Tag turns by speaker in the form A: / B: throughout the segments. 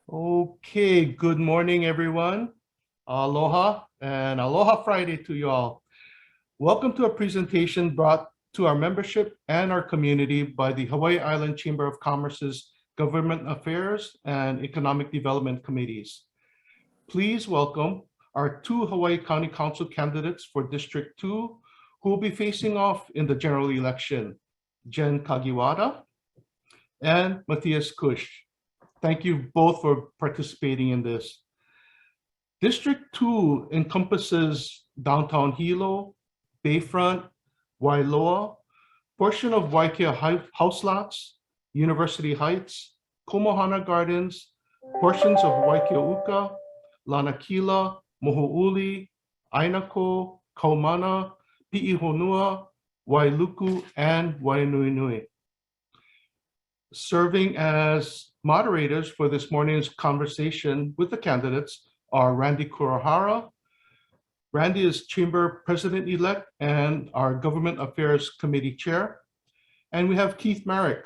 A: Okay, good morning, everyone. Aloha and Aloha Friday to you all. Welcome to a presentation brought to our membership and our community by the Hawaii Island Chamber of Commerce's Government Affairs and Economic Development Committees. Please welcome our two Hawaii County Council candidates for District 2 who will be facing off in the general election, Jen Kagiwara and Matthias Kusch. Thank you both for participating in this. District 2 encompasses downtown Hilo, Bayfront, Wailoa, portion of Waikea House Lots, University Heights, Komohana Gardens, portions of Waikea-Uka, Lanakila, Moho'uli, Ainako, Kaumana, Pi'ihonua, Wailuku, and Wainuinui. Serving as moderators for this morning's conversation with the candidates are Randy Kurohara. Randy is Chamber President-elect and our Government Affairs Committee Chair. And we have Keith Merrick,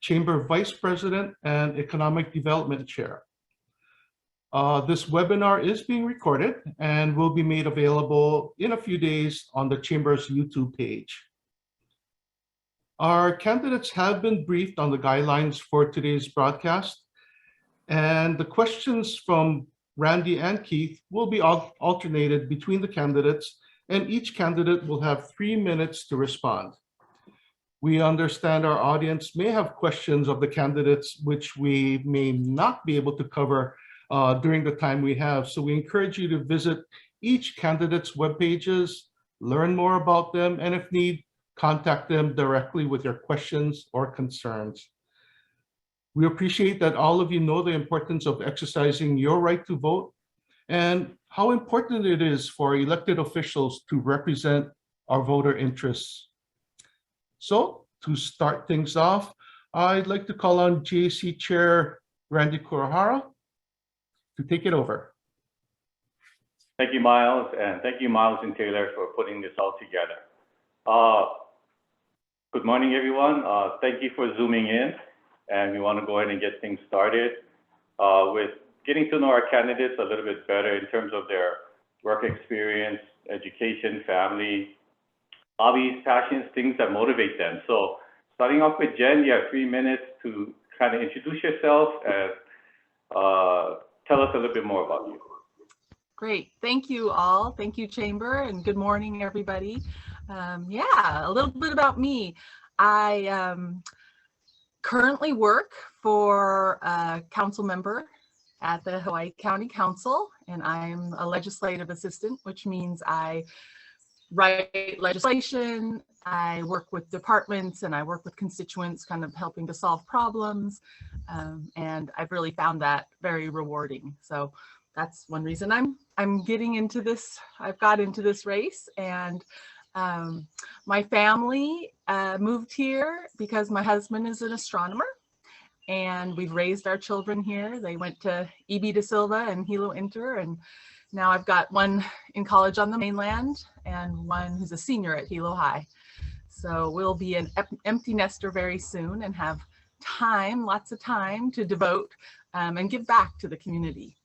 A: Chamber Vice President and Economic Development Chair. This webinar is being recorded and will be made available in a few days on the Chamber's YouTube page. Our candidates have been briefed on the guidelines for today's broadcast, and the questions from Randy and Keith will be alternated between the candidates, and each candidate will have 3 minutes to respond. We understand our audience may have questions of the candidates which we may not be able to cover during the time we have, so we encourage you to visit each candidate's web pages, learn more about them, and if need, contact them directly with your questions or concerns. We appreciate that all of you know the importance of exercising your right to vote and how important it is for elected officials to represent our voter interests. So to start things off, I'd like to call on GAC Chair Randy Kurohara to take it over.
B: Thank you, Miles, and thank you, Miles and Taylor, for putting this all together. Good morning, everyone. Thank you for zooming in, and we want to go ahead and get things started with getting to know our candidates a little bit better in terms of their work experience, education, family, hobbies, passions, things that motivate them. So starting off with Jen, you have 3 minutes to kind of introduce yourself and tell us a little bit more about you.
C: Great. Thank you all. Thank you, Chamber, and good morning, everybody. Yeah, a little bit about me. I currently work for a council member at the Hawaii County Council, and I'm a legislative assistant, which means I write legislation, I work with departments, and I work with constituents, kind of helping to solve problems, and I've really found that very rewarding. So that's one reason I'm getting into this. I've got into this race, and my family moved here because my husband is an astronomer, and we've raised our children here. They went to E.B. De Silva and Hilo Inter, and now I've got one in college on the mainland and one who's a senior at Hilo High. So we'll be an empty nester very soon and have time, lots of time to devote and give back to the community.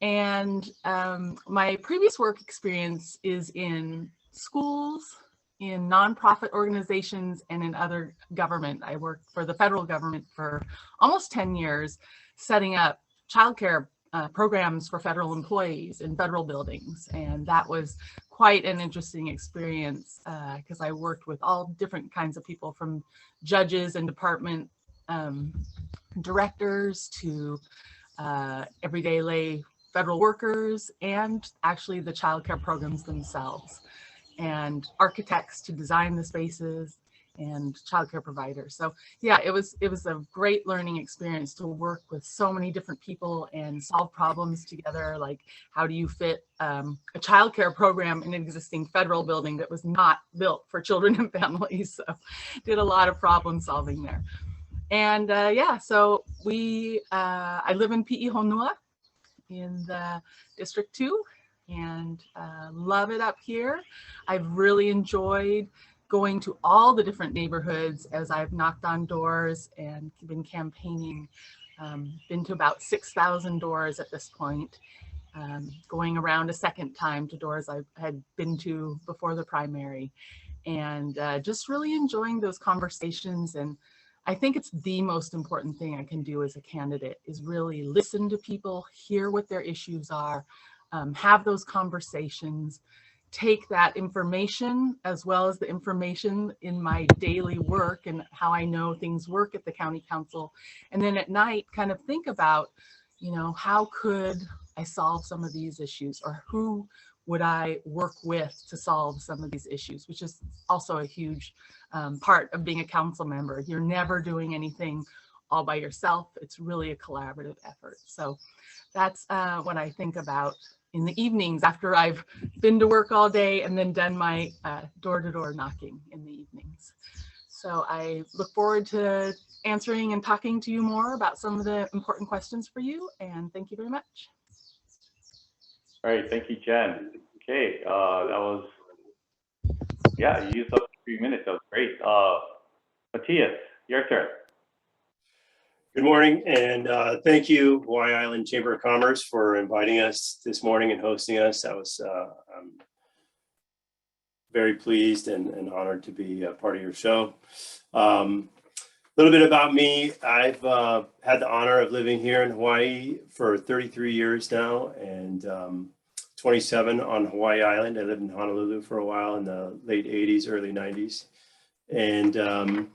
C: And my previous work experience is in schools, in nonprofit organizations, and in other government. I worked for the federal government for almost 10 years, setting up childcare programs for federal employees in federal buildings. And that was quite an interesting experience because I worked with all different kinds of people, from judges and department directors to everyday lay federal workers, and actually the childcare programs themselves, and architects to design the spaces, and childcare providers. So yeah, it was a great learning experience to work with so many different people and solve problems together. Like, how do you fit a childcare program in an existing federal building that was not built for children and families? So did a lot of problem solving there. And yeah, so I live in Pi'ihonua in the District 2, and love it up here. I've really enjoyed going to all the different neighborhoods as I've knocked on doors and been campaigning. Been to about 6,000 doors at this point, going around a second time to doors I had been to before the primary, and just really enjoying those conversations. And I think it's the most important thing I can do as a candidate is really listen to people, hear what their issues are, have those conversations, take that information as well as the information in my daily work and how I know things work at the county council. And then at night, kind of think about, you know, how could I solve some of these issues, or who would I work with to solve some of these issues, which is also a huge part of being a council member. You're never doing anything all by yourself. It's really a collaborative effort. So that's what I think about in the evenings after I've been to work all day and then done my door-to-door knocking in the evenings. So I look forward to answering and talking to you more about some of the important questions for you. And thank you very much.
B: All right, thank you, Jen. Okay, that was, yeah, you used up 3 minutes. That was great. Matthias, your turn.
D: Good morning, and thank you, Hawaii Island Chamber of Commerce, for inviting us this morning and hosting us. I'm very pleased and honored to be a part of your show. A little bit about me. I've had the honor of living here in Hawaii for 33 years now, and 27 on Hawaii Island. I lived in Honolulu for a while in the late 80s, early 90s. And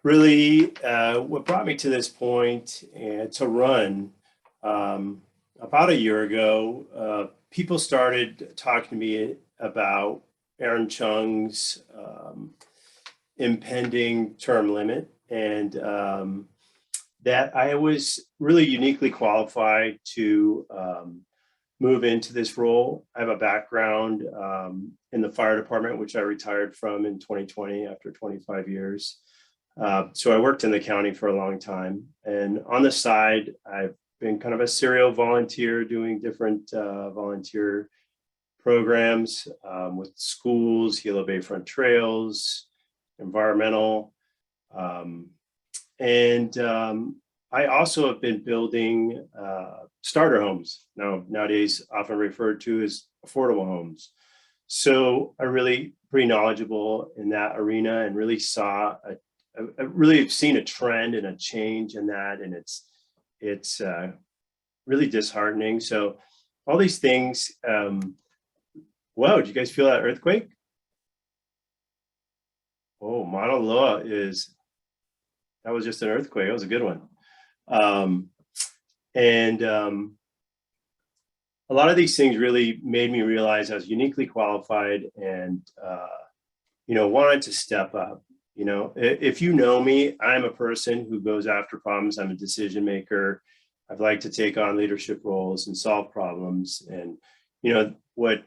D: really, what brought me to this point to run, about a year ago, people started talking to me about Aaron Chung's impending term limit, and that I was really uniquely qualified to move into this role. I have a background in the fire department, which I retired from in 2020 after 25 years. So I worked in the county for a long time. And on the side, I've been kind of a serial volunteer doing different volunteer programs with schools, Hilo Bayfront Trails, environmental. I also have been building starter homes, nowadays often referred to as affordable homes. So I really pretty knowledgeable in that arena, and really saw I really have seen a trend and a change in that, and it's really disheartening. So all these things, wow, did you guys feel that earthquake? Oh, Mauna Loa that was just an earthquake. That was a good one. A lot of these things really made me realize I was uniquely qualified and, wanted to step up. If you know me, I'm a person who goes after problems. I'm a decision maker. I'd like to take on leadership roles and solve problems. And, what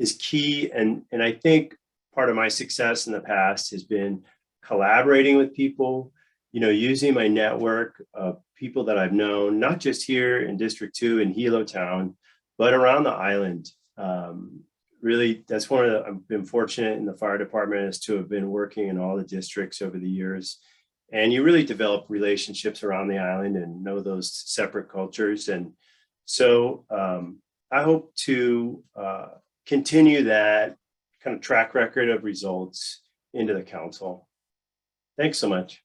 D: is key, and I think part of my success in the past has been collaborating with people, using my network of people that I've known, not just here in District 2 in Hilo Town, but around the island. Really, that's I've been fortunate in the fire department is to have been working in all the districts over the years. And you really develop relationships around the island and know those separate cultures. And so I hope to continue that kind of track record of results into the council. Thanks so much.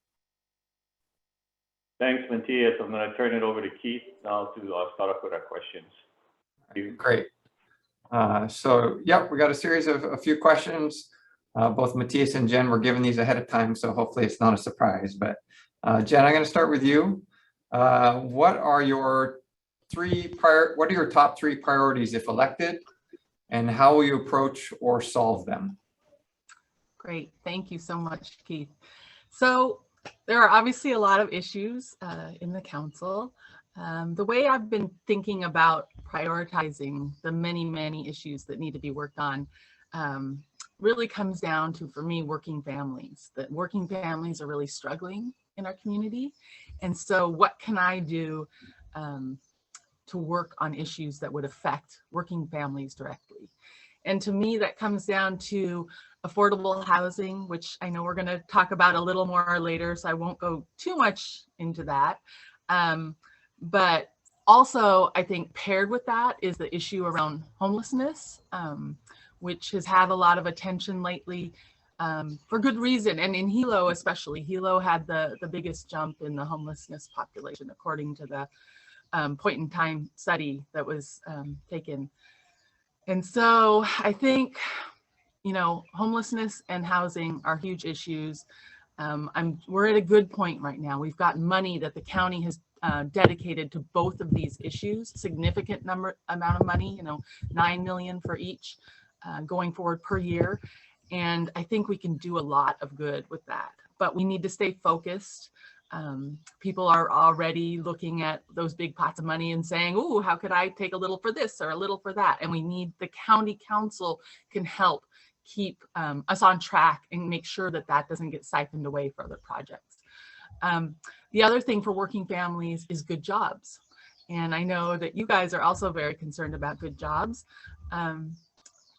B: Thanks, Matthias. I'm going to turn it over to Keith now to start off with our questions.
E: Great. We got a series of a few questions. Both Matthias and Jen were given these ahead of time, so hopefully it's not a surprise. But Jen, I'm going to start with you. What are your top three priorities if elected, and how will you approach or solve them?
C: Great. Thank you so much, Keith. So there are obviously a lot of issues in the council. The way I've been thinking about prioritizing the many, many issues that need to be worked on really comes down to, for me, working families. That working families are really struggling in our community. And so what can I do to work on issues that would affect working families directly? And to me, that comes down to affordable housing, which I know we're going to talk about a little more later, so I won't go too much into that. But also, I think paired with that is the issue around homelessness, which has had a lot of attention lately, for good reason. And in Hilo especially, Hilo had the biggest jump in the homelessness population, according to the point in time study that was taken. And so I think, you know, homelessness and housing are huge issues. We're at a good point right now. We've got money that the county has dedicated to both of these issues, significant amount of money, you know, 9 million for each going forward per year. And I think we can do a lot of good with that, but we need to stay focused. People are already looking at those big pots of money and saying, oh, how could I take a little for this or a little for that? And we need the county council can help keep us on track and make sure that that doesn't get siphoned away for other projects. The other thing for working families is good jobs. And I know that you guys are also very concerned about good jobs.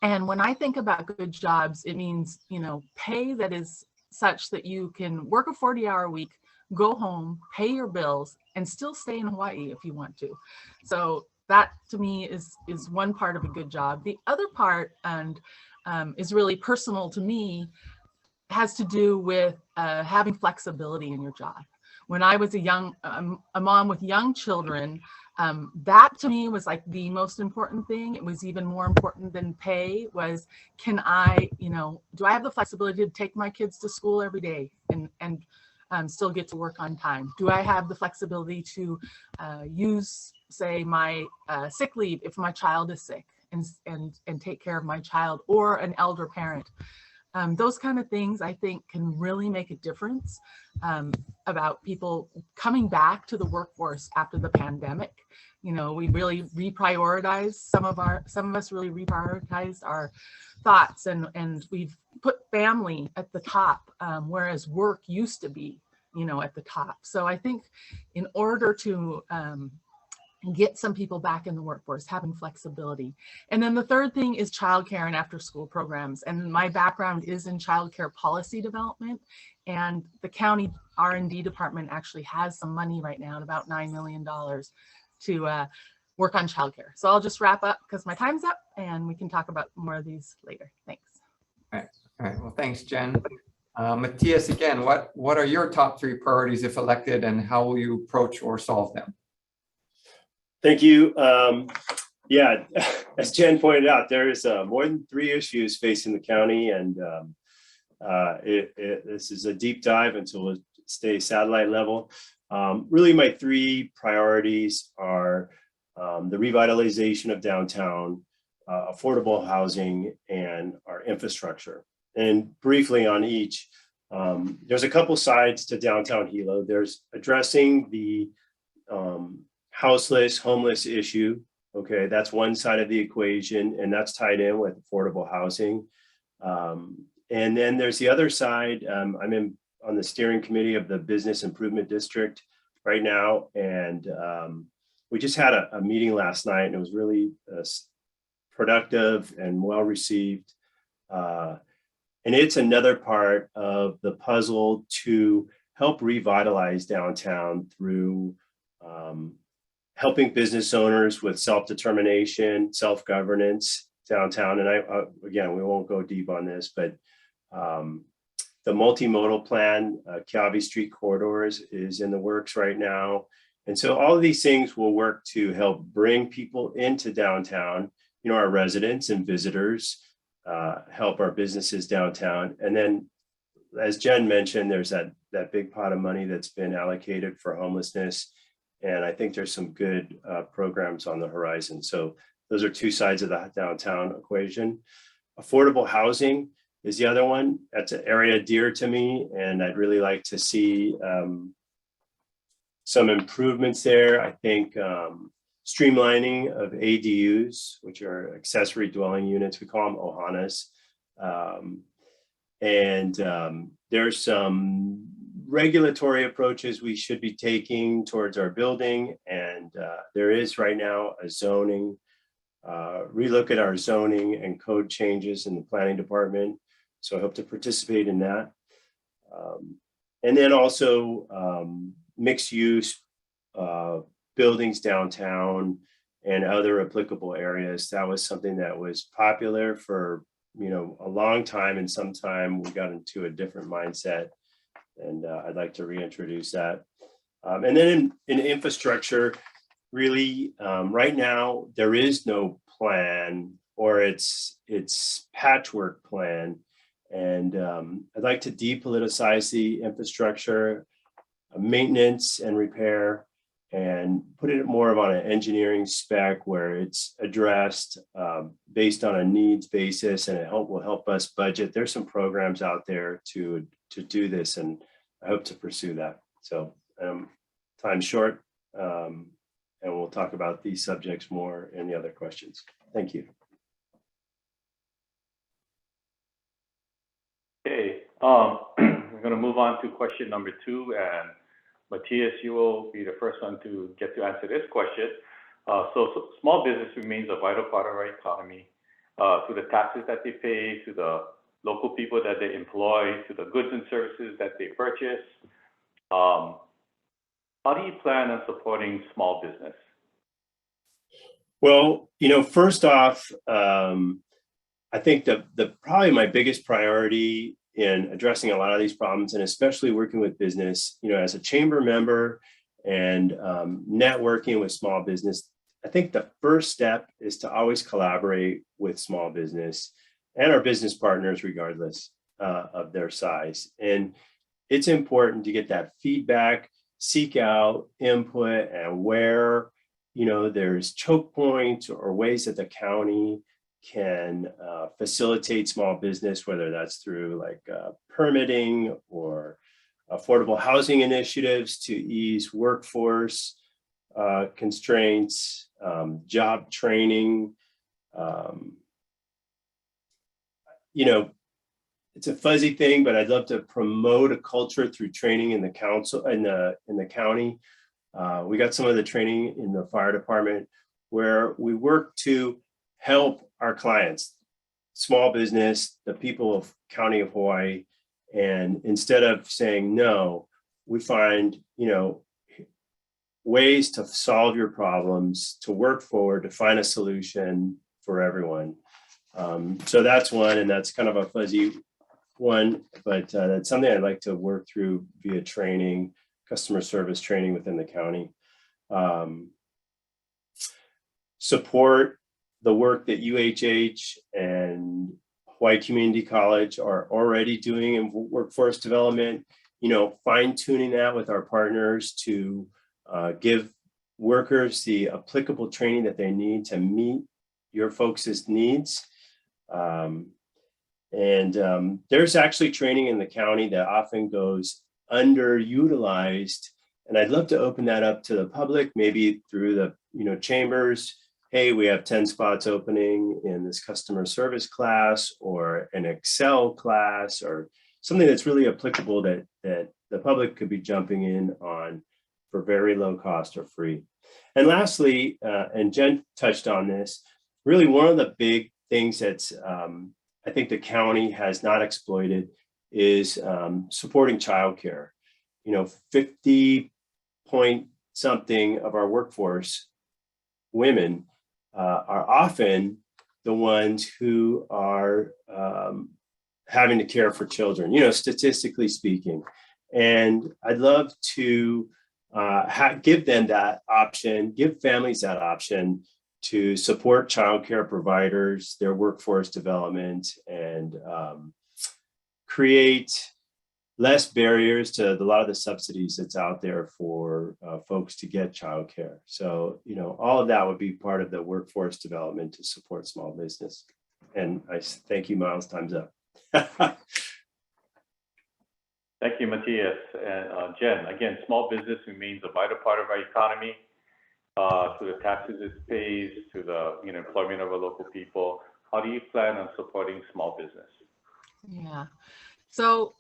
C: And when I think about good jobs, it means, you know, pay that is such that you can work a 40-hour week, go home, pay your bills, and still stay in Hawaii if you want to. So that to me is one part of a good job. The other part, and is really personal to me, has to do with having flexibility in your job. When I was a mom with young children, that to me was like the most important thing. It was even more important than pay was, can I, you know, do I have the flexibility to take my kids to school every day and still get to work on time? Do I have the flexibility to use, say, my sick leave if my child is sick and take care of my child or an elder parent? Those kind of things I think can really make a difference about people coming back to the workforce after the pandemic. You know, we really reprioritized, some of us really reprioritized our thoughts, and we've put family at the top, whereas work used to be, you know, at the top. So I think in order to get some people back in the workforce, having flexibility. And then the third thing is childcare and after school programs. And my background is in childcare policy development, and the county R&D department actually has some money right now, about $9 million to work on childcare. So I'll just wrap up because my time's up and we can talk about more of these later. Thanks.
E: All right. Well, thanks, Jen. Matthias, again, what are your top 3 priorities if elected, and how will you approach or solve them?
D: Thank you. Yeah, as Jen pointed out, there is more than 3 issues facing the county, and this is a deep dive until we'll stay satellite level. Really, my 3 priorities are the revitalization of downtown, affordable housing, and our infrastructure. And briefly on each, there's a couple sides to downtown Hilo. There's addressing the houseless, homeless issue. Okay, that's one side of the equation, and that's tied in with affordable housing. And then there's the other side. I'm on the steering committee of the Business Improvement District right now, and we just had a meeting last night, and it was really productive and well received. And it's another part of the puzzle to help revitalize downtown through helping business owners with self-determination, self-governance downtown. And again, we won't go deep on this, but the multimodal plan, Keawe Street corridors, is in the works right now. And so all of these things will work to help bring people into downtown, you know, our residents and visitors, help our businesses downtown. And then, as Jen mentioned, there's that big pot of money that's been allocated for homelessness. And I think there's some good programs on the horizon. So those are 2 sides of the downtown equation. Affordable housing is the other one. That's an area dear to me, and I'd really like to see some improvements there. I think streamlining of ADUs, which are accessory dwelling units, we call them ohanas. There's some regulatory approaches we should be taking towards our building, and there is right now a zoning relook at our zoning and code changes in the planning department. So I hope to participate in that. And then also mixed use buildings downtown and other applicable areas. That was something that was popular for, you know, a long time, and sometime we got into a different mindset, and I'd like to reintroduce that. And then in infrastructure, really, right now, there is no plan, or it's patchwork plan. And I'd like to depoliticize the infrastructure, maintenance and repair, and put it more of on an engineering spec where it's addressed based on a needs basis, and it will help us budget. There's some programs out there to do this, and I hope to pursue that. So time's short, and we'll talk about these subjects more in the other questions. Thank you.
B: Okay, we're going to move on to question number 2, and Matthias, you will be the first one to get to answer this question. So small business remains a vital part of our economy, to the taxes that they pay, to the local people that they employ, to the goods and services that they purchase. How do you plan on supporting small business?
D: Well, you know, first off, I think the probably my biggest priority in addressing a lot of these problems, and especially working with business, you know, as a chamber member and networking with small business, I think the first step is to always collaborate with small business and our business partners, regardless of their size. And it's important to get that feedback, seek out input, and where, you know, there's choke points or ways that the county can facilitate small business, whether that's through like permitting or affordable housing initiatives to ease workforce constraints, job training. You know, it's a fuzzy thing, but I'd love to promote a culture through training in the council in the county. We got some of the training in the fire department where we work to help our clients, small business, the people of County of Hawaii. And instead of saying no, we find, you know, ways to solve your problems, to work forward, to find a solution for everyone. So that's one, and that's kind of a fuzzy one, but that's something I'd like to work through via training, customer service training within the county. Support the work that UHH and Hawaii Community College are already doing in workforce development, you know, fine tuning that with our partners to give workers the applicable training that they need to meet your folks' needs. There's actually training in the county that often goes underutilized. And I'd love to open that up to the public, maybe through the, you know, chambers. Hey, we have 10 spots opening in this customer service class or an Excel class or something that's really applicable that the public could be jumping in on for very low cost or free. And lastly, and Jen touched on this, really one of the big things that's I think the county has not exploited is supporting childcare. You know, 50 point something of our workforce, women, are often the ones who are having to care for children, you know, statistically speaking. And I'd love to give them that option, give families that option to support childcare providers, their workforce development, and create less barriers to a lot of the subsidies that's out there for folks to get childcare. So, you know, all of that would be part of the workforce development to support small business. And I thank you, Miles. Time's up.
B: Thank you, Matthias. And Jen, again, small business remains a vital part of our economy, to the taxes it pays, to the, you know, employment of our local people. How do you plan on supporting small business?
C: Yeah, so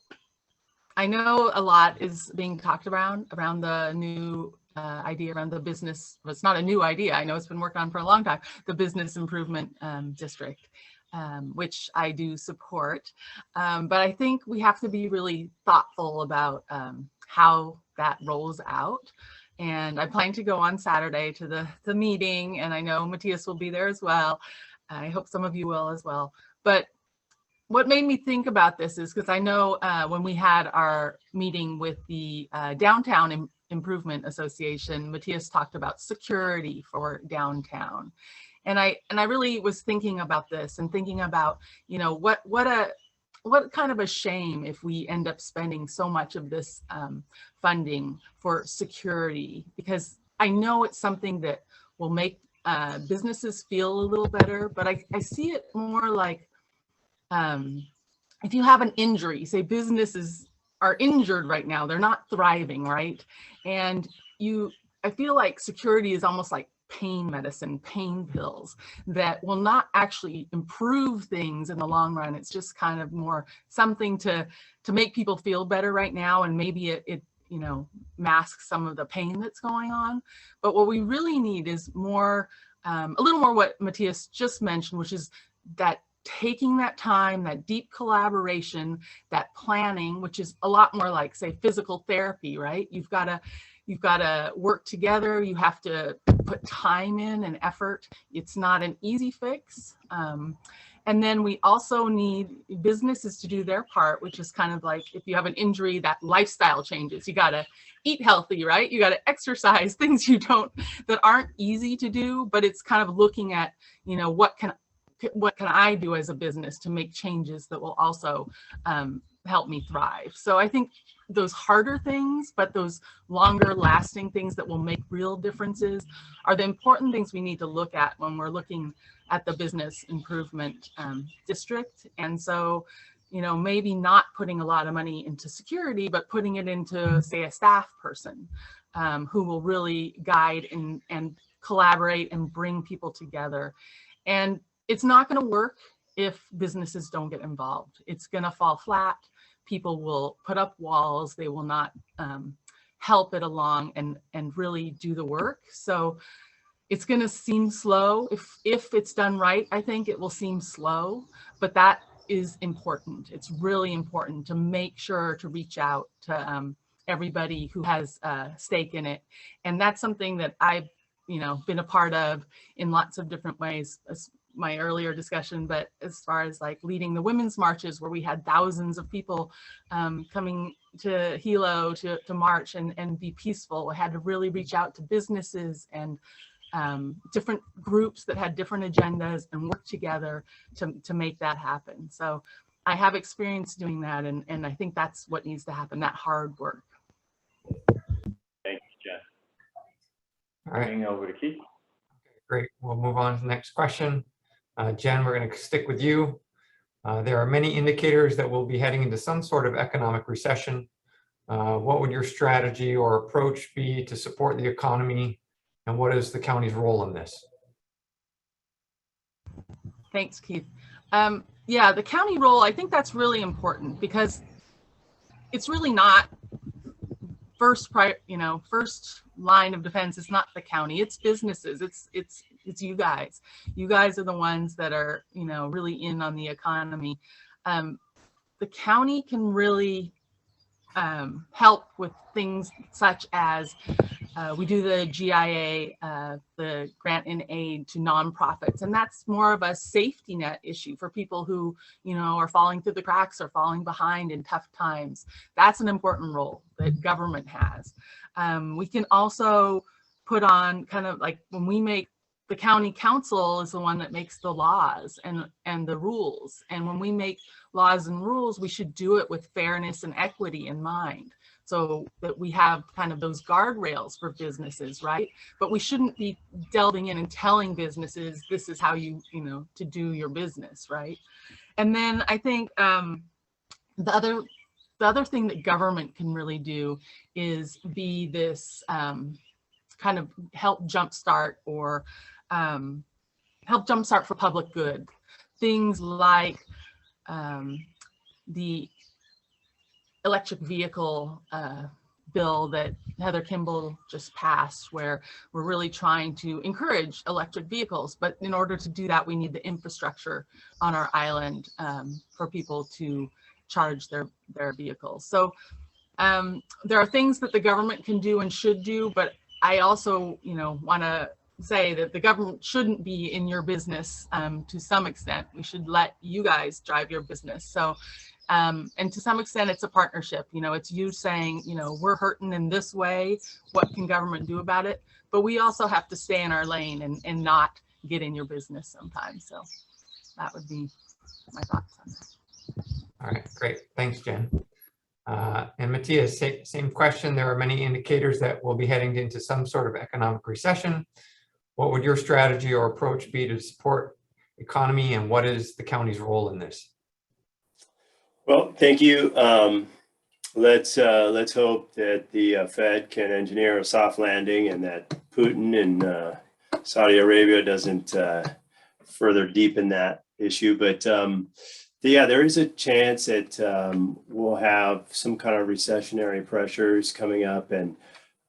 C: I know a lot is being talked around the new idea around the business. Well, it's not a new idea. I know it's been worked on for a long time, the Business Improvement District, which I do support. But I think we have to be really thoughtful about how that rolls out. And I plan to go on Saturday to the meeting, and I know Matthias will be there as well. I hope some of you will as well. But what made me think about this is because I know when we had our meeting with the Downtown Improvement Association, Matthias talked about security for downtown. And I really was thinking about this and thinking about, you know, what kind of a shame if we end up spending so much of this funding for security, because I know it's something that will make businesses feel a little better, but I see it more like if you have an injury, say businesses are injured right now, they're not thriving, right? And I feel like security is almost like pain medicine, pain pills that will not actually improve things in the long run. It's just kind of more something to make people feel better right now, and maybe it you know, masks some of the pain that's going on. But what we really need is more, a little more what Matthias just mentioned, which is that taking that time, that deep collaboration, that planning, which is a lot more like, say, physical therapy, right? You've got to work together. You have to put time in and effort. It's not an easy fix. And then we also need businesses to do their part, which is kind of like if you have an injury, that lifestyle changes. You got to eat healthy, right? You got to exercise, things that aren't easy to do, but it's kind of looking at, you know, what can I do as a business to make changes that will also help me thrive. So I think those harder things, but those longer lasting things that will make real differences are the important things we need to look at when we're looking at the Business Improvement District. And so, you know, maybe not putting a lot of money into security, but putting it into, say, a staff person who will really guide and collaborate and bring people together. And it's not going to work if businesses don't get involved. It's going to fall flat. People will put up walls. They will not help it along and really do the work. So it's going to seem slow. If it's done right, I think it will seem slow, but that is important. It's really important to make sure to reach out to everybody who has a stake in it. And that's something that I've, you know, been a part of in lots of different ways, as my earlier discussion, but as far as like leading the women's marches where we had thousands of people coming to Hilo to march and be peaceful, I had to really reach out to businesses and different groups that had different agendas and work together to make that happen. So I have experience doing that, and I think that's what needs to happen, that hard work.
B: Thank you, Jen.
E: All right.
B: Turning over to Keith.
E: Great. We'll move on to the next question. Jen, we're going to stick with you. There are many indicators that we'll be heading into some sort of economic recession. What would your strategy or approach be to support the economy, and what is the county's role in this?
C: Thanks, Keith. Yeah, the county role, I think that's really important because it's really not first line of defense. It's not the county, it's businesses, it's you guys. You guys are the ones that are, you know, really in on the economy. The county can really help with things such as we do the GIA, the grant and aid to nonprofits, and that's more of a safety net issue for people who, you know, are falling through the cracks or falling behind in tough times. That's an important role that government has. We can also put on kind of like when we make, the county council is the one that makes the laws and the rules. And when we make laws and rules, we should do it with fairness and equity in mind, so that we have kind of those guardrails for businesses, right? But we shouldn't be delving in and telling businesses, this is how you know, to do your business, right? And then I think the other thing that government can really do is be this kind of help jumpstart or help jumpstart for public good. Things like the electric vehicle bill that Heather Kimball just passed, where we're really trying to encourage electric vehicles. But in order to do that, we need the infrastructure on our island for people to charge their vehicles. So there are things that the government can do and should do, but I also, want to say that the government shouldn't be in your business to some extent. We should let you guys drive your business. So, and to some extent, it's a partnership. It's you saying, we're hurting in this way. What can government do about it? But we also have to stay in our lane and not get in your business sometimes. So that would be my thoughts on that.
E: All right, great. Thanks, Jen. And Matthias, same question. There are many indicators that we'll be heading into some sort of economic recession. What would your strategy or approach be to support economy, and what is the county's role in this?
D: Well, thank you. Let's hope that the Fed can engineer a soft landing and that Putin and Saudi Arabia doesn't further deepen that issue. But yeah, there is a chance that we'll have some kind of recessionary pressures coming up. And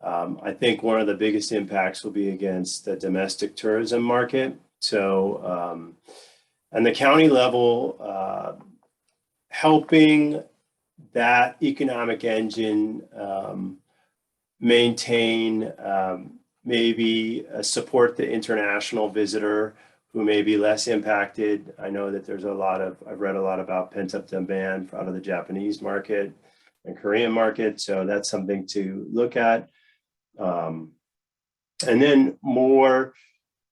D: I think one of the biggest impacts will be against the domestic tourism market. So on the county level, helping that economic engine maintain, maybe support the international visitor who may be less impacted. I know that there's I've read a lot about pent-up demand out of the Japanese market and Korean market. So that's something to look at. And then more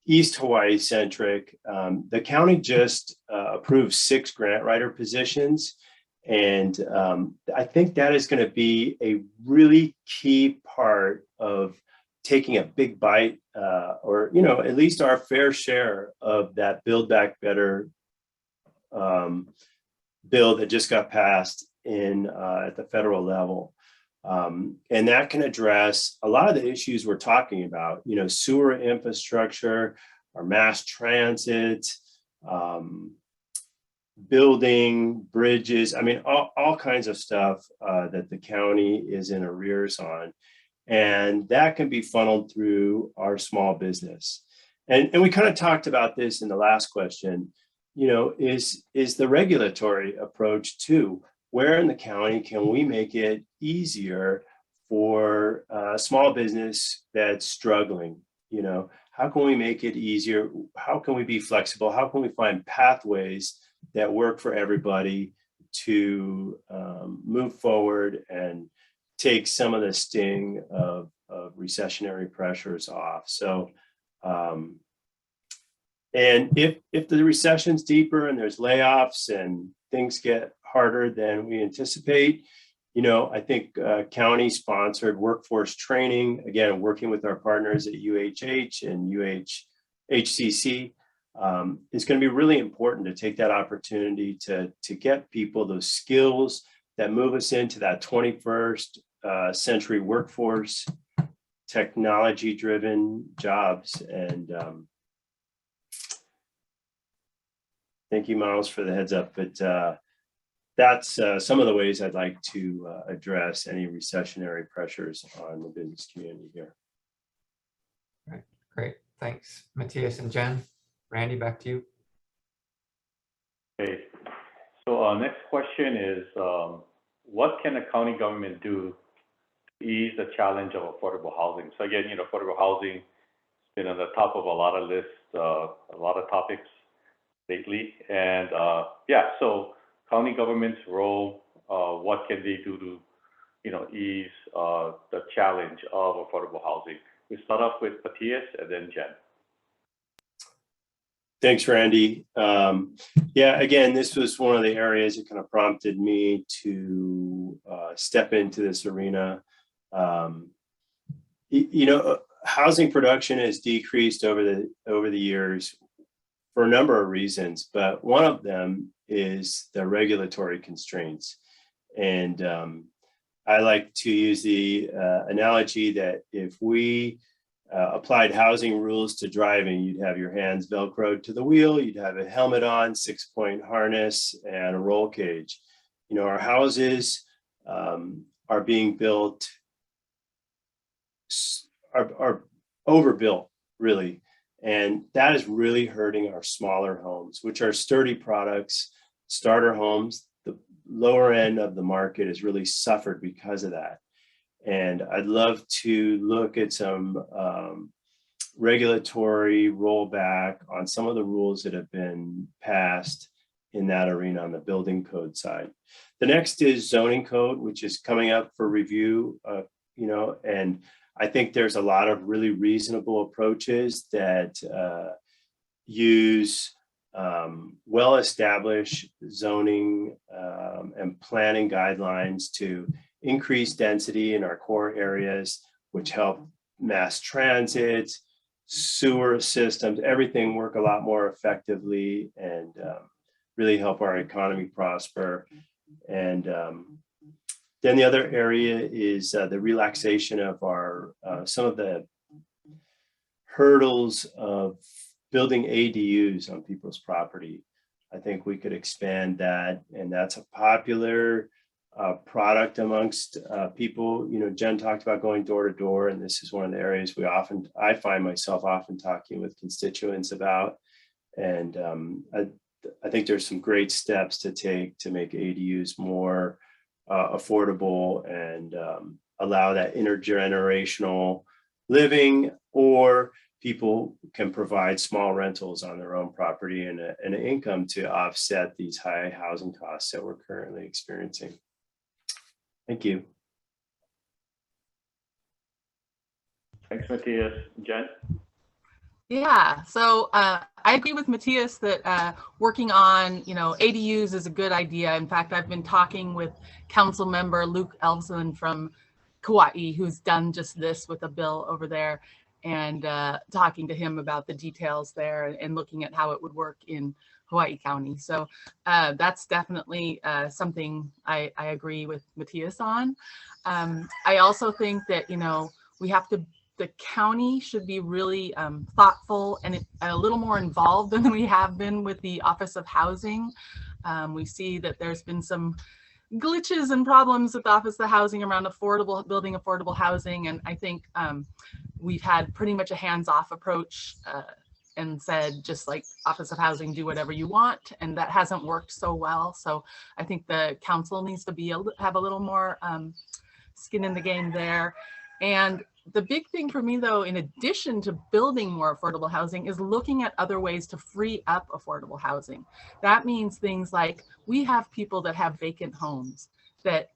D: East Hawaii centric, the county just approved 6 grant writer positions. And I think that is going to be a really key part of taking a big bite or, at least our fair share of that Build Back Better bill that just got passed at the federal level. And that can address a lot of the issues we're talking about, sewer infrastructure, our mass transit, building bridges. I mean, all kinds of stuff that the county is in arrears on. And that can be funneled through our small business. And we kind of talked about this in the last question, is the regulatory approach too. Where in the county can we make it easier for a small business that's struggling? How can we make it easier? How can we be flexible? How can we find pathways that work for everybody to move forward and take some of the sting of recessionary pressures off? So, and if the recession's deeper and there's layoffs and things get harder than we anticipate, I think county-sponsored workforce training, again, working with our partners at UHH and HCC, is going to be really important to take that opportunity to get people those skills that move us into that 21st century workforce, technology-driven jobs. And thank you, Miles, for the heads up. But that's some of the ways I'd like to address any recessionary pressures on the business community here.
E: All right, great. Thanks, Matthias and Jen. Randy, back to you.
B: Okay. So next question is, what can the county government do to ease the challenge of affordable housing? So again, affordable housing has been on the top of a lot of lists, a lot of topics lately. And so county government's role, what can they do to, ease the challenge of affordable housing? We start off with Matthias and then Jen.
D: Thanks, Randy. Again, this was one of the areas that kind of prompted me to step into this arena. Housing production has decreased over the years for a number of reasons, but one of them is the regulatory constraints. And I like to use the analogy that if we applied housing rules to driving, you'd have your hands Velcroed to the wheel, you'd have a helmet on, 6-point harness, and a roll cage. Our houses are being built are overbuilt, really. And that is really hurting our smaller homes, which are sturdy products, starter homes. The lower end of the market has really suffered because of that. And I'd love to look at some regulatory rollback on some of the rules that have been passed in that arena on the building code side. The next is zoning code, which is coming up for review, and I think there's a lot of really reasonable approaches that use well-established zoning and planning guidelines to increase density in our core areas, which help mass transit, sewer systems, everything work a lot more effectively and really help our economy prosper. And then the other area is the relaxation of our some of the hurdles of building ADUs on people's property. I think we could expand that, and that's a popular product amongst people. Jen talked about going door to door, and this is one of the areas I find myself often talking with constituents about. And I think there's some great steps to take to make ADUs more affordable and allow that intergenerational living, or people can provide small rentals on their own property and an income to offset these high housing costs that we're currently experiencing. Thank you.
B: Thanks, Matthias. Jen?
C: Yeah, so I agree with Matthias that working on, ADUs is a good idea. In fact, I've been talking with Council Member Luke Elson from Kauai, who's done just this with a bill over there, and talking to him about the details there and looking at how it would work in Hawaii County. So that's definitely something I agree with Matthias on. I also think that, the county should be really thoughtful and a little more involved than we have been with the Office of Housing. We see that there's been some glitches and problems with the Office of Housing around building affordable housing. And I think we've had pretty much a hands-off approach and said, just like Office of Housing, do whatever you want. And that hasn't worked so well. So I think the council needs to have a little more skin in the game there. And the big thing for me, though, in addition to building more affordable housing, is looking at other ways to free up affordable housing. That means things like we have people that have vacant homes, that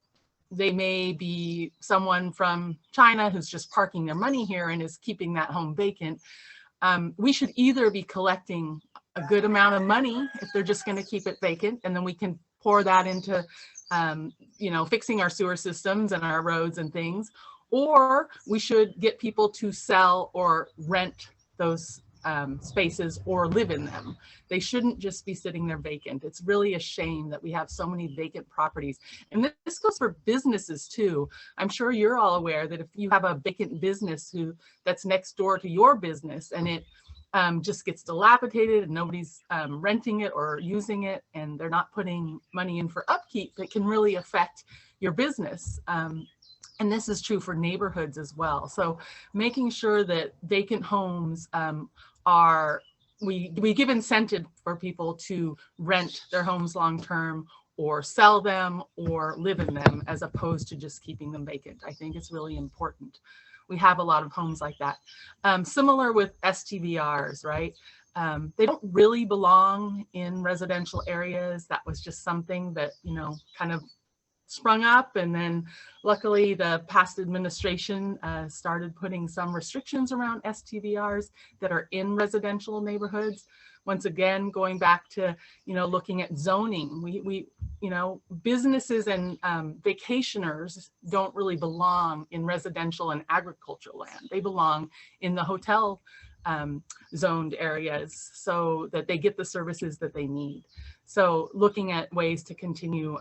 C: they may be someone from China who's just parking their money here and is keeping that home vacant. We should either be collecting a good amount of money if they're just going to keep it vacant, and then we can pour that into, fixing our sewer systems and our roads and things. Or we should get people to sell or rent those spaces or live in them. They shouldn't just be sitting there vacant. It's really a shame that we have so many vacant properties. And this goes for businesses too. I'm sure you're all aware that if you have a vacant business that's next door to your business and it just gets dilapidated and nobody's renting it or using it, and they're not putting money in for upkeep, it can really affect your business. And this is true for neighborhoods as well. So making sure that vacant homes we give incentive for people to rent their homes long-term or sell them or live in them, as opposed to just keeping them vacant. I think it's really important. We have a lot of homes like that. Similar with STVRs, right? They don't really belong in residential areas. That was just something that, kind of sprung up, and then luckily the past administration started putting some restrictions around STVRs that are in residential neighborhoods. Once again, going back to looking at zoning, we businesses and vacationers don't really belong in residential and agricultural land. They belong in the hotel zoned areas so that they get the services that they need. So looking at ways to continue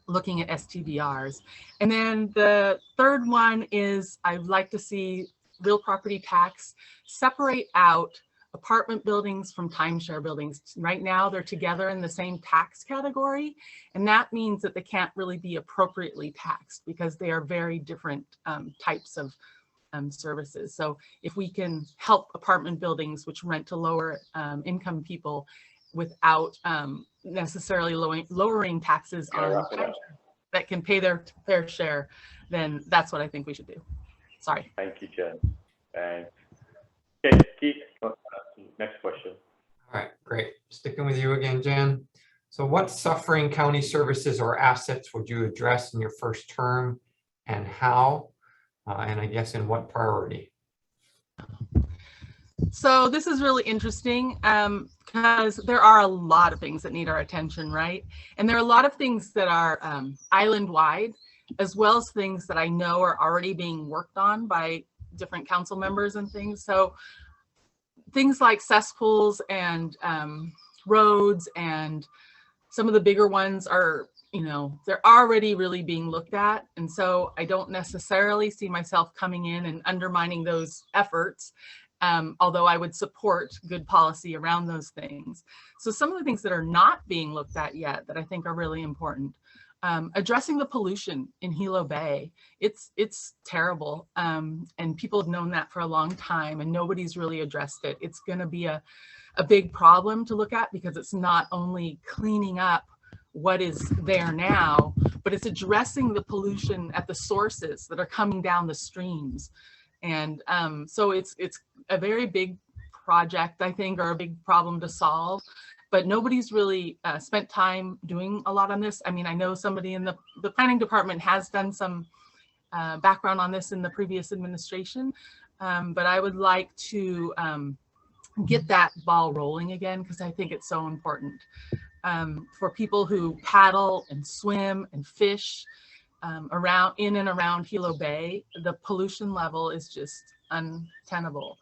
C: looking at STVRs. And then the third one is I'd like to see real property tax separate out apartment buildings from timeshare buildings. Right now they're together in the same tax category, and that means that they can't really be appropriately taxed because they are very different types of services. So if we can help apartment buildings which rent to lower income people without necessarily lowering taxes
B: Yeah,
C: on
B: wrap it up.
C: that can pay their fair share, then that's what I think we should do. Sorry.
B: Thank you, Jen. Thanks. Okay, Keith, next question.
E: All right, great. Sticking with you again, Jen. So what suffering county services or assets would you address in your first term and how? And I guess in what priority?
C: So this is really interesting because there are a lot of things that need our attention, right? And there are a lot of things that are island-wide, as well as things that I know are already being worked on by different council members and things. So things like cesspools and roads and some of the bigger ones are, you know, they're already really being looked at. And so I don't necessarily see myself coming in and undermining those efforts, although I would support good policy around those things. So some of the things that are not being looked at yet that I think are really important. Addressing the pollution in Hilo Bay, it's terrible, and people have known that for a long time and nobody's really addressed it. It's going to be a big problem to look at because it's not only cleaning up what is there now, but it's addressing the pollution at the sources that are coming down the streams. And so it's a very big project, I think, or a big problem to solve. But nobody's really spent time doing a lot on this. I mean, I know somebody in the planning department has done some background on this in the previous administration, but I would like to get that ball rolling again because I think it's so important for people who paddle and swim and fish in and around Hilo Bay. The pollution level is just untenable.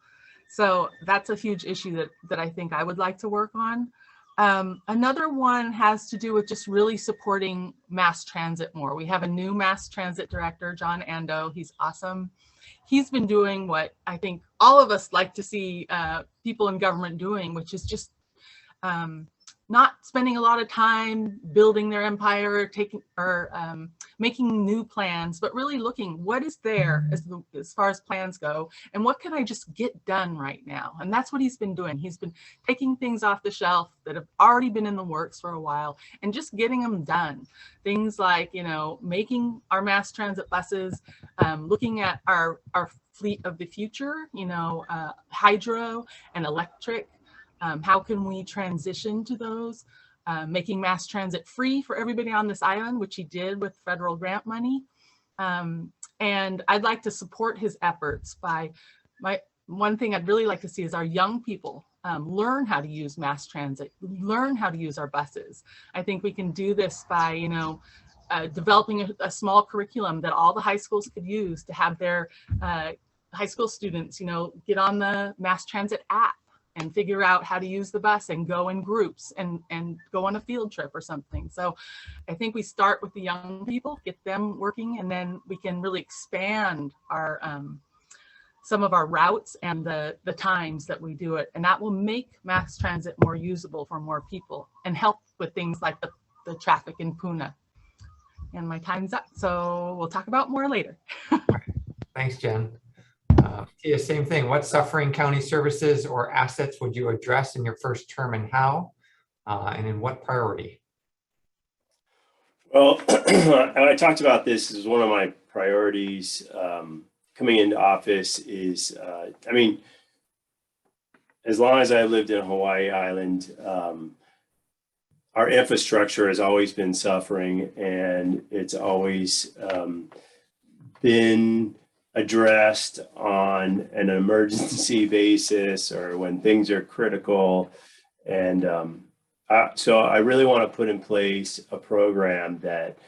C: So that's a huge issue that I think I would like to work on. Another one has to do with just really supporting mass transit more. We have a new mass transit director, John Ando. He's awesome. He's been doing what I think all of us like to see people in government doing, which is just not spending a lot of time building their empire, making new plans, but really looking what is there as far as plans go, and what can I just get done right now? And that's what he's been doing. He's been taking things off the shelf that have already been in the works for a while and just getting them done. Things like, you know, making our mass transit buses, looking at our fleet of the future, you know, hydro and electric. How can we transition to those? Making mass transit free for everybody on this island, which he did with federal grant money. And I'd like to support his efforts by one thing I'd really like to see is our young people learn how to use mass transit, learn how to use our buses. I think we can do this by, you know, developing a small curriculum that all the high schools could use to have their high school students, you know, get on the mass transit app and figure out how to use the bus and go in groups and go on a field trip or something. So I think we start with the young people, get them working, and then we can really expand our some of our routes and the times that we do it. And that will make mass transit more usable for more people and help with things like the traffic in Puna. And my time's up, so we'll talk about more later.
E: Thanks, Jen. Tia, same thing. What suffering county services or assets would you address in your first term and how? And in what priority?
D: Well, I talked about this as one of my priorities coming into office is, I mean, as long as I've lived in Hawaii Island, our infrastructure has always been suffering, and it's always been addressed on an emergency basis or when things are critical. And so I really want to put in place a program that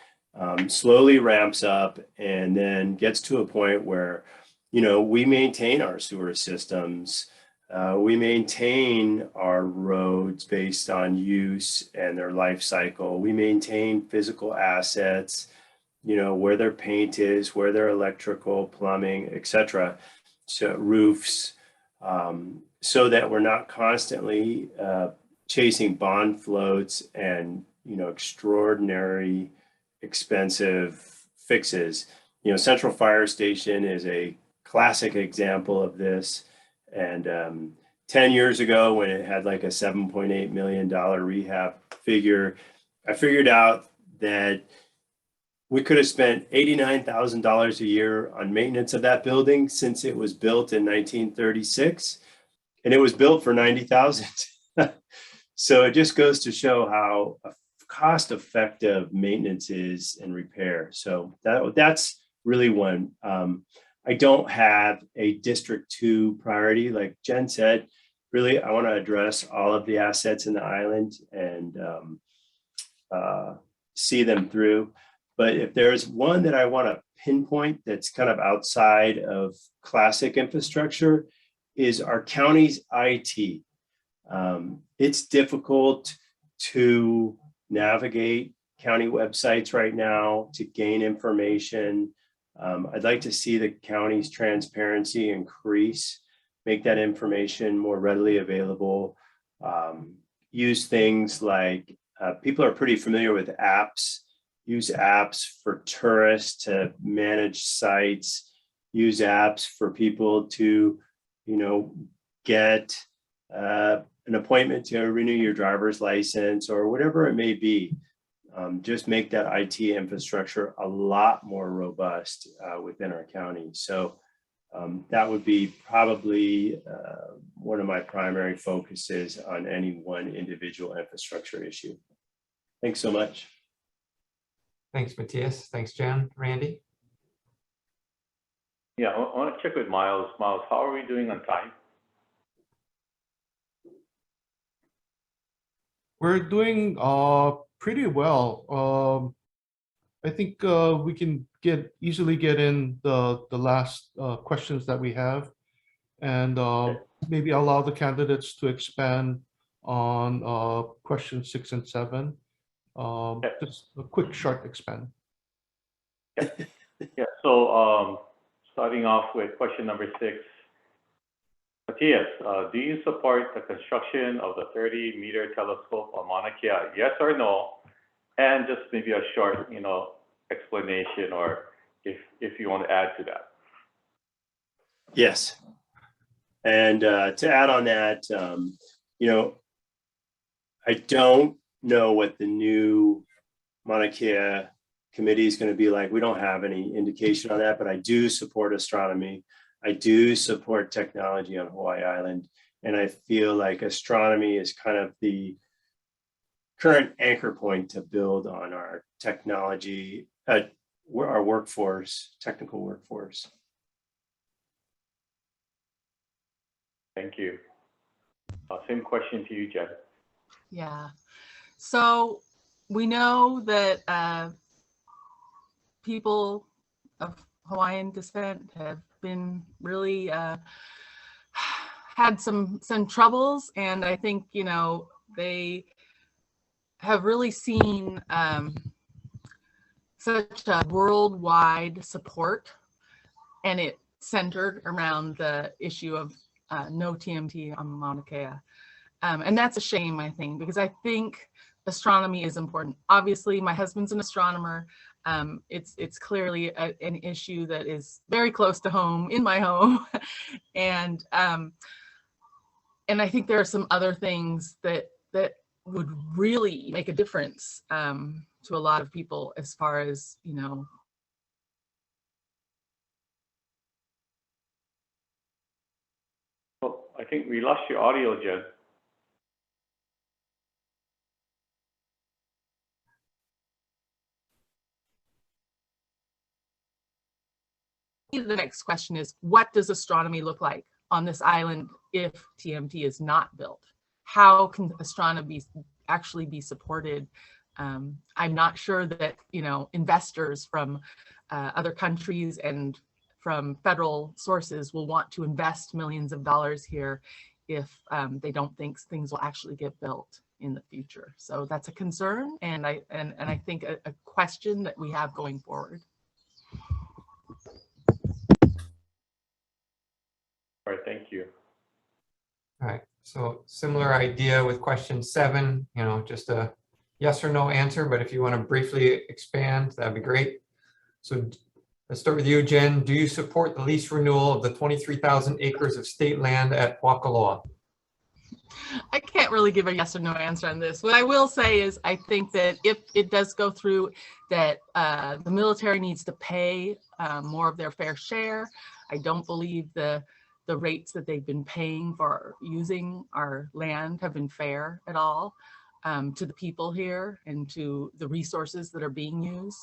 D: slowly ramps up and then gets to a point where, you know, we maintain our sewer systems, we maintain our roads based on use and their life cycle. We maintain physical assets, you know, where their paint is, where their electrical, plumbing, etc. So roofs, so that we're not constantly chasing bond floats and, you know, extraordinary expensive fixes. You know, Central Fire Station is a classic example of this. And 10 years ago, when it had like a $7.8 million rehab figure, I figured out that we could have spent $89,000 a year on maintenance of that building since it was built in 1936, and it was built for $90,000. So it just goes to show how cost-effective maintenance is and repair. So that's really one. I don't have a District 2 priority. Like Jen said, really, I want to address all of the assets in the island and see them through. But if there's one that I want to pinpoint that's kind of outside of classic infrastructure, is our county's IT. It's difficult to navigate county websites right now to gain information. I'd like to see the county's transparency increase, make that information more readily available. Use things like, people are pretty familiar with apps. Use apps for tourists to manage sites. Use apps for people to, get an appointment to renew your driver's license or whatever it may be. Just make that IT infrastructure a lot more robust within our county. So that would be probably one of my primary focuses on any one individual infrastructure issue. Thanks so much.
E: Thanks, Matthias. Thanks, Jen. Randy?
B: Yeah, I want to check with Miles. Miles, how are we doing on time?
A: We're doing pretty well. I think we can easily get in the last questions that we have, and maybe allow the candidates to expand on questions 6 and 7. Just a quick short expand.
B: Yeah, so starting off with question number 6. Matthias, do you support the construction of the 30-meter telescope on Mauna Kea? Yes or no? And just maybe a short, explanation, or if you want to add to that.
D: Yes. And to add on that, I don't know what the new Mauna Kea committee is going to be like. We don't have any indication on that, but I do support astronomy. I do support technology on Hawaii Island. And I feel like astronomy is kind of the current anchor point to build on our technology, our workforce, technical workforce.
B: Thank you. Same question to you, Jen.
C: Yeah. So we know that people of Hawaiian descent have been really had some troubles, and I think they have really seen such a worldwide support, and it centered around the issue of no TMT on Mauna Kea. And that's a shame, I think, because I think astronomy is important. Obviously, my husband's an astronomer. It's clearly an issue that is very close to home, in my home. And I think there are some other things that would really make a difference to a lot of people, as far as,
B: Oh, I think we lost your audio, Jen.
C: The next question is, what does astronomy look like on this island if TMT is not built? How can astronomy actually be supported? I'm not sure that, investors from other countries and from federal sources will want to invest millions of dollars here if they don't think things will actually get built in the future. So that's a concern, and I think a question that we have going forward.
B: All right, thank you.
E: All right, so similar idea with question 7, just a yes or no answer, but if you want to briefly expand, that'd be great. So Let's start with you, Jen. Do you support the lease renewal of the 23,000 acres of state land at Waikoloa?
C: I can't really give a yes or no answer on this. What I will say is I think that if it does go through, that the military needs to pay more of their fair share. I don't believe the rates that they've been paying for using our land have been fair at all to the people here and to the resources that are being used.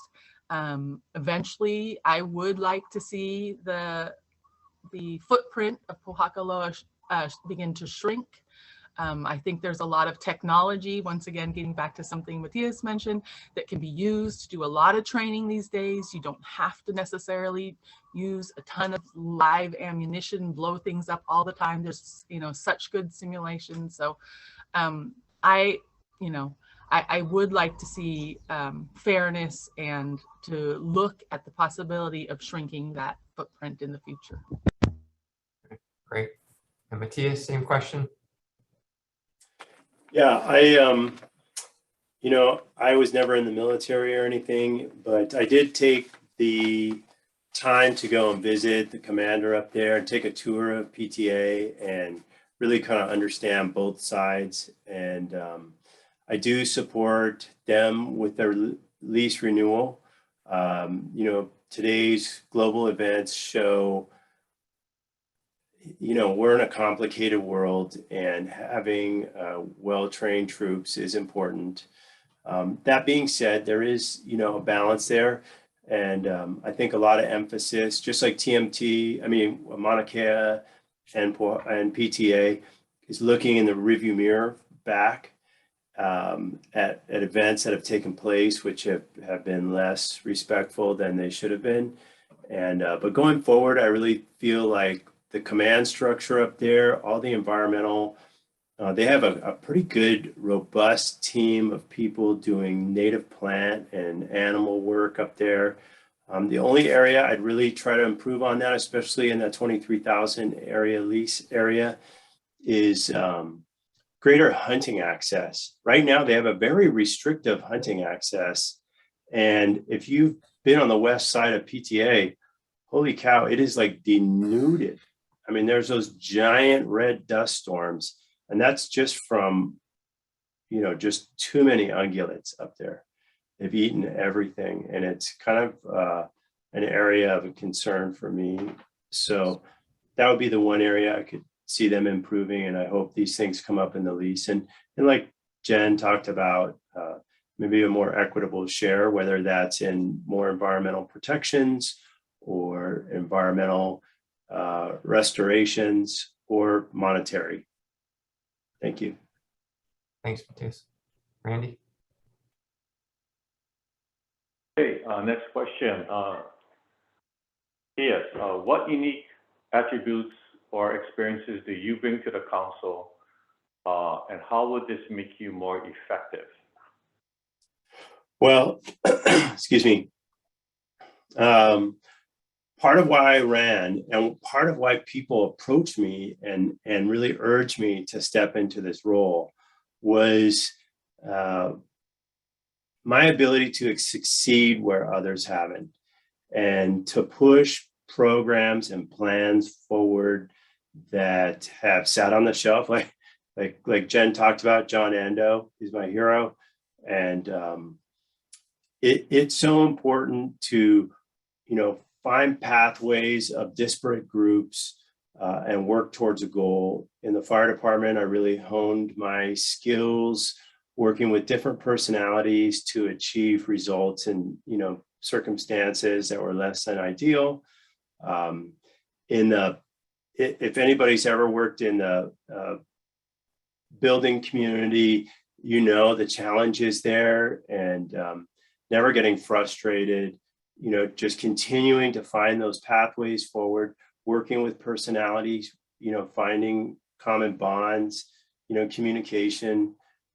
C: Eventually, I would like to see the footprint of Pohakaloa begin to shrink. I think there's a lot of technology, once again, getting back to something Matthias mentioned, that can be used to do a lot of training these days. You don't have to necessarily use a ton of live ammunition, blow things up all the time. There's, such good simulations. So I would like to see fairness and to look at the possibility of shrinking that footprint in the future.
E: Great. And Matthias, same question.
D: Yeah, I was never in the military or anything, but I did take the time to go and visit the commander up there and take a tour of PTA and really kind of understand both sides. And I do support them with their lease renewal. Today's global events show we're in a complicated world, and having well-trained troops is important. That being said, there is, a balance there. And I think a lot of emphasis, just like Mauna Kea and PTA is looking in the rearview mirror back at events that have taken place, which have been less respectful than they should have been. And but going forward, I really feel like the command structure up there, all the environmental, they have a pretty good, robust team of people doing native plant and animal work up there. The only area I'd really try to improve on that, especially in that 23,000 area lease area, is greater hunting access. Right now, they have a very restrictive hunting access. And if you've been on the west side of PTA, holy cow, it is like denuded. I mean, there's those giant red dust storms, and that's just from, just too many ungulates up there. They've eaten everything, and it's kind of an area of concern for me. So that would be the one area I could see them improving, and I hope these things come up in the lease. And like Jen talked about, maybe a more equitable share, whether that's in more environmental protections or environmental restorations or monetary. Thank you.
E: Thanks, Matthias. Randy?
B: Okay, next question. Yes, what unique attributes or experiences do you bring to the council, and how would this make you more effective?
D: Well, excuse me. Part of why I ran, and part of why people approached me and really urged me to step into this role, was my ability to succeed where others haven't, and to push programs and plans forward that have sat on the shelf, like Jen talked about. John Ando, he's my hero, and it's so important to find pathways of disparate groups and work towards a goal. In the fire department, I really honed my skills working with different personalities to achieve results in circumstances that were less than ideal. If anybody's ever worked in the building community, the challenges there, and never getting frustrated, just continuing to find those pathways forward, working with personalities, finding common bonds, communication.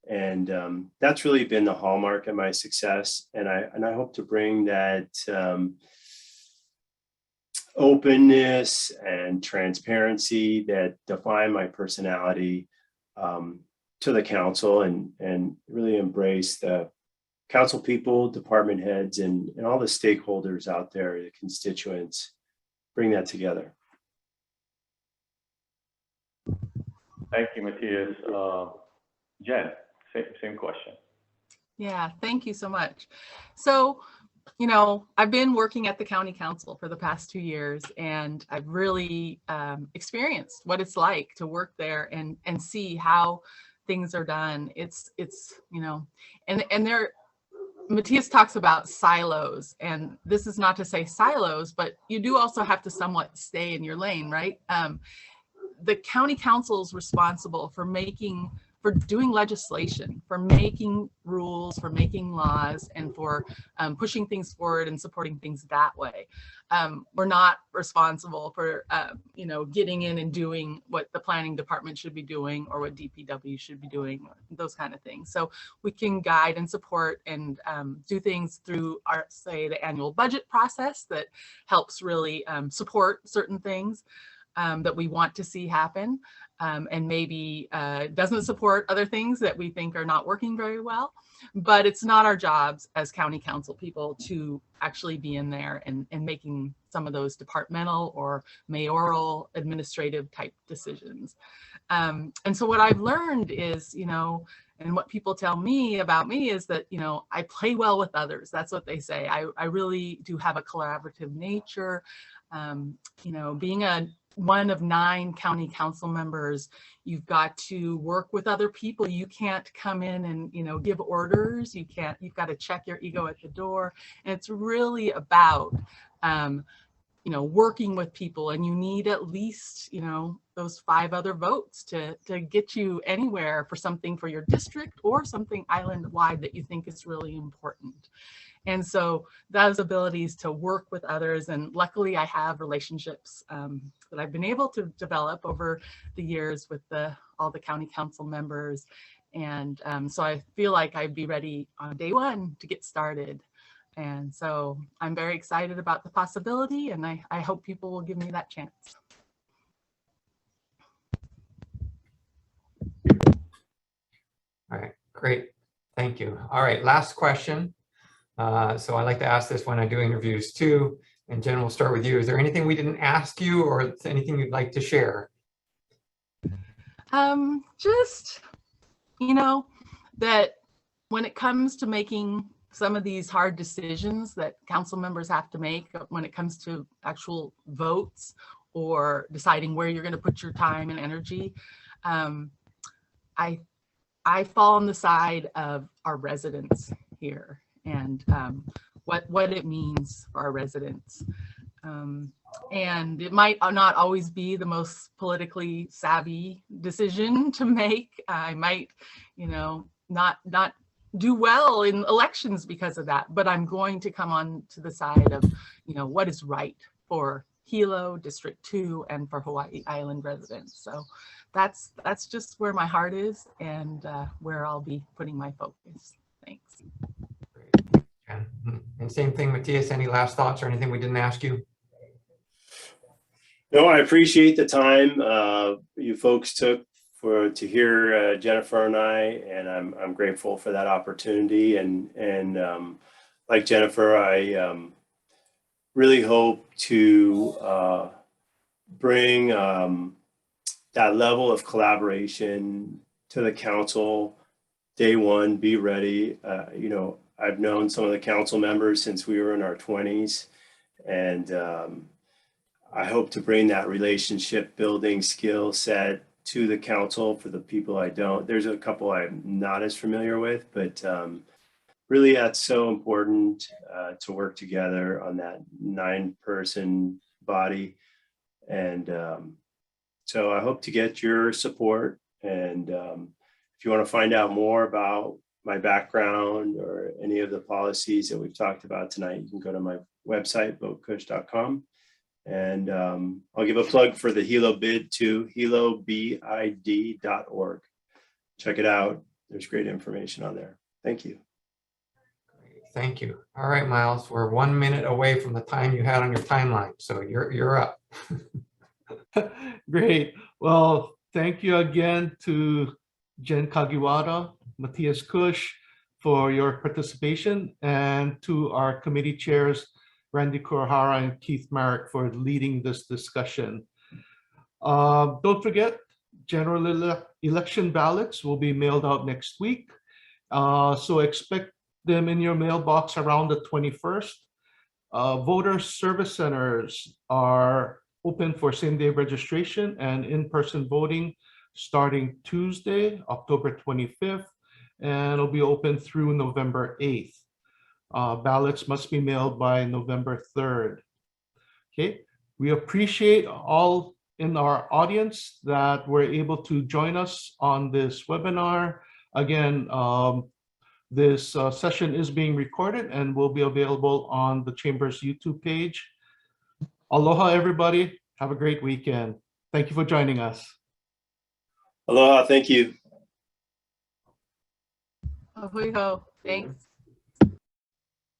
D: And that's really been the hallmark of my success. And I hope to bring that openness and transparency that define my personality to the council, and really embrace the council people, department heads, and all the stakeholders out there, the constituents, bring that together.
B: Thank you, Matthias. Jen, same question.
C: Yeah, thank you so much. So, you know, I've been working at the county council for the past 2 years, and I've really experienced what it's like to work there and see how things are done. It's you know, and there, Matthias talks about silos, and this is not to say silos, but you do also have to somewhat stay in your lane, right? The county council is responsible for doing legislation, for making rules, for making laws, and for pushing things forward and supporting things that way. We're not responsible for, you know, getting in and doing what the planning department should be doing or what DPW should be doing, those kind of things. So we can guide and support and do things through our, say, the annual budget process that helps really support certain things that we want to see happen. And maybe doesn't support other things that we think are not working very well. But it's not our jobs as county council people to actually be in there and making some of those departmental or mayoral administrative type decisions. And so what I've learned is, you know, and what people tell me about me is that, you know, I play well with others. That's what they say. I really do have a collaborative nature. You know, being one of 9 county council members, you've got to work with other people. You can't come in and, you know, give orders. You've got to check your ego at the door. And it's really about, you know, working with people, and you need at least, you know, those 5 other votes to get you anywhere for something for your district or something island-wide that you think is really important. And so those abilities to work with others, and luckily I have relationships that I've been able to develop over the years with all the county council members. And so I feel like I'd be ready on day one to get started. And so I'm very excited about the possibility, and I hope people will give me that chance.
E: All right, great. Thank you. All right, last question. So I like to ask this when I do interviews too. And Jen, we'll start with you. Is there anything we didn't ask you, or anything you'd like to share?
C: Just, you know, that when it comes to making some of these hard decisions that council members have to make when it comes to actual votes or deciding where you're going to put your time and energy, I fall on the side of our residents here, and what it means for our residents. And it might not always be the most politically savvy decision to make. I might, you know, not do well in elections because of that, but I'm going to come on to the side of, you know, what is right for Hilo, District 2, and for Hawaii Island residents. So that's just where my heart is, and where I'll be putting my focus. Thanks.
E: Great. And same thing, Matthias, any last thoughts or anything we didn't ask you?
D: No, I appreciate the time you folks took to hear Jennifer and I, and I'm grateful for that opportunity. And like Jennifer, I really hope to bring that level of collaboration to the council. Day one, be ready. You know, I've known some of the council members since we were in our 20s, and I hope to bring that relationship building skill set to the council for the people I don't. There's a couple I'm not as familiar with, but really that's so important to work together on that 9-person body. And so I hope to get your support. And if you want to find out more about my background or any of the policies that we've talked about tonight, you can go to my website, votekush.com. And I'll give a plug for the Hilo bid too, hilobid.org. Check it out. There's great information on there. Thank you.
E: Great. Thank you. All right, Miles, we're 1 minute away from the time you had on your timeline, so you're up.
A: Great. Well, thank you again to Jen Kagiwara, Matthias Kush, for your participation, and to our committee chairs, Randy Kurohara and Keith Marek, for leading this discussion. Don't forget, election ballots will be mailed out next week. So expect them in your mailbox around the 21st. Voter service centers are open for same-day registration and in-person voting starting Tuesday, October 25th, and it'll be open through November 8th. Ballots must be mailed by November 3rd. Okay, we appreciate all in our audience that were able to join us on this webinar. Again, this session is being recorded and will be available on the Chamber's YouTube page. Aloha, everybody. Have a great weekend. Thank you for joining us.
D: Aloha, thank you.
C: Ahui ho. Thanks.